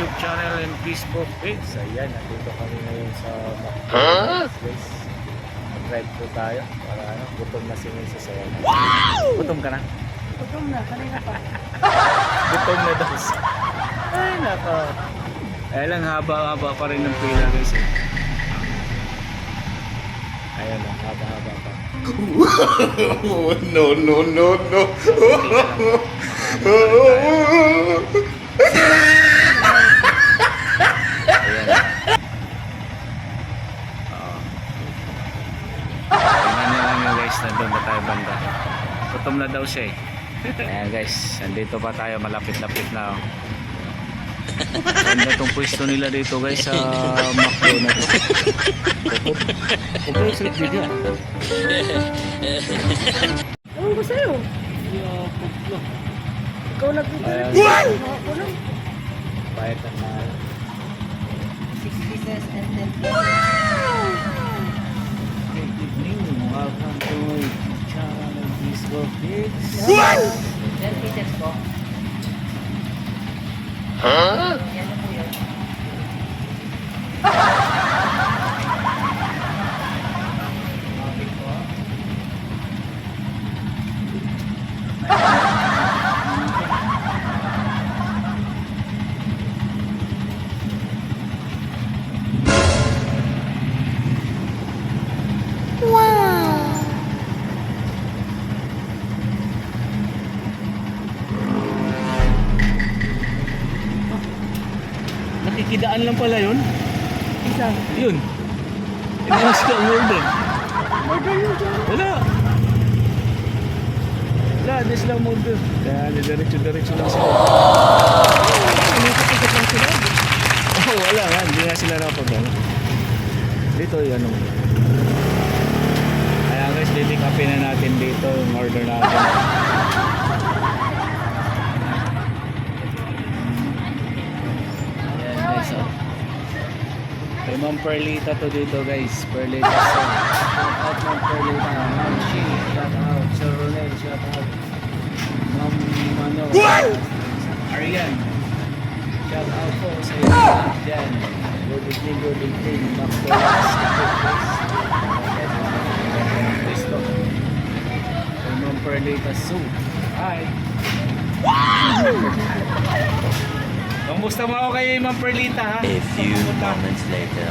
YouTube channel and Facebook page. Ayan, nandito kami ngayon sa McDonald's, guys. Mag-drive po tayo para gutom na si Mrs. Wow! Gutom ka na? Gutom na, kanina pa. Gutom na daw siya. Ay, nako. Ayan lang, haba-haba pa rin ng pila, guys. Ayan lang, haba-haba pa. No, no, no, no. Tingnan nyo lang yun, guys, nandun na tayo banda. Gutom na daw siya eh. Ayan guys, nandito pa tayo, malapit-lapit na. Ganda itong pwesto nila dito guys sa McDo na to. Kumpay sa video. Ewan ko sa'yo. Ikaw nag-internet. Ako lang. Bayad na na. 6 pieces and 10 pieces. Good evening, welcome to my channel, Disco Kids. 10 pieces po. Huh? Yan na po yun. Nakikidaan lang pala yun. Isa. Yun. Inalas ka order. Order yun dyan. Wala. Wala, di sila order. Kaya diretso-diretso lang sila. Nakikita lang sila. Oh, wala nga, hindi nga sila napagano. Dito yung ano. Kaya guys, pick upin na natin dito yung order natin. Ayan guys, oh. Kay Ma'am Perlita to dito guys. Perlita so. Shout out Ma'am Perlita. Ma'am Shi, shout out. Sir Ronel, shout out. Ma'am Mano. Arian. Shout out po sa iyo lahat dyan. Good evening, good evening. McDonald's. Cristo. Kay Ma'am Perlita so. Hi. Kamusta mo ako kay Ma'am Perlita ha? A few moments later.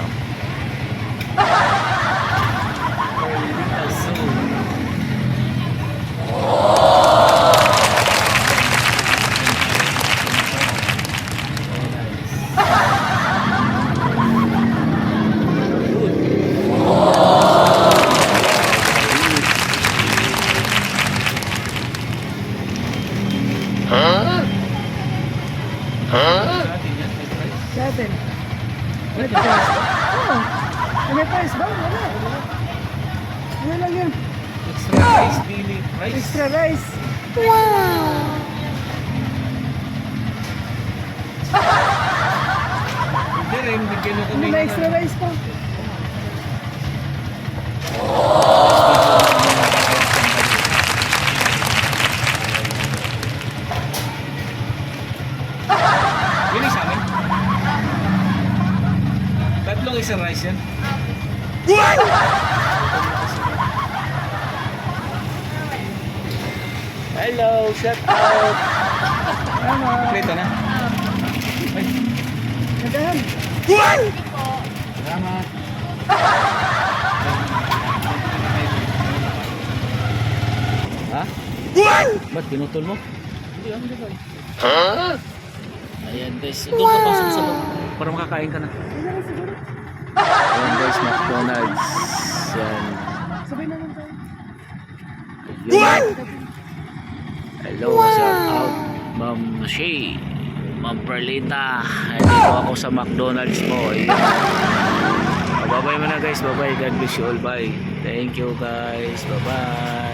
Perlita so. Huh? Huh? 7. May price ba? Oo. May price ba? Wala. Ano lang yun? Extra rice, daily rice. Extra rice. Hindi rin, bigyan mo Ano kami may extra rice pa? Yun sa amin. Tatlong isang rice yan. Hello, shout out. Kompleto na. Ay, Nagahan. salamat. Ha? Ba't pinutol mo? Hindi, hindi ba? Huh? Ayan guys, doon ka pasok sa loob para makakain ka na. Ano lang siguro? Ayan guys, McDonald's. Yan. Sabay na lang tayo. Yun. Hello, shout out Ma'am Shay, Ma'am Perlita. Dito ako sa McDonald's mo. Bye-bye mo na guys, bye-bye. God bless you all, bye. Thank you guys, bye-bye.